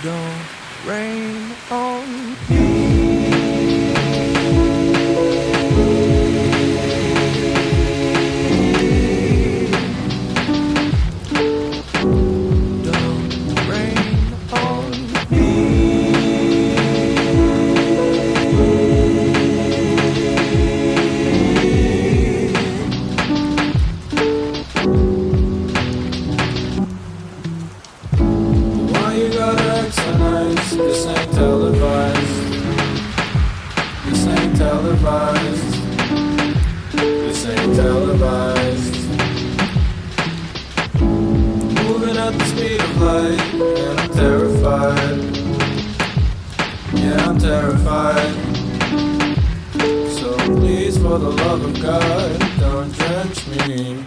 Don't rain on me. Don't rain on me. Why you gotta act so nice? This ain't televised. This ain't televised. This ain't televised. Moving at the speed of light, and I'm terrified. Yeah, I'm terrified. So please, for the love of God, don't drench me.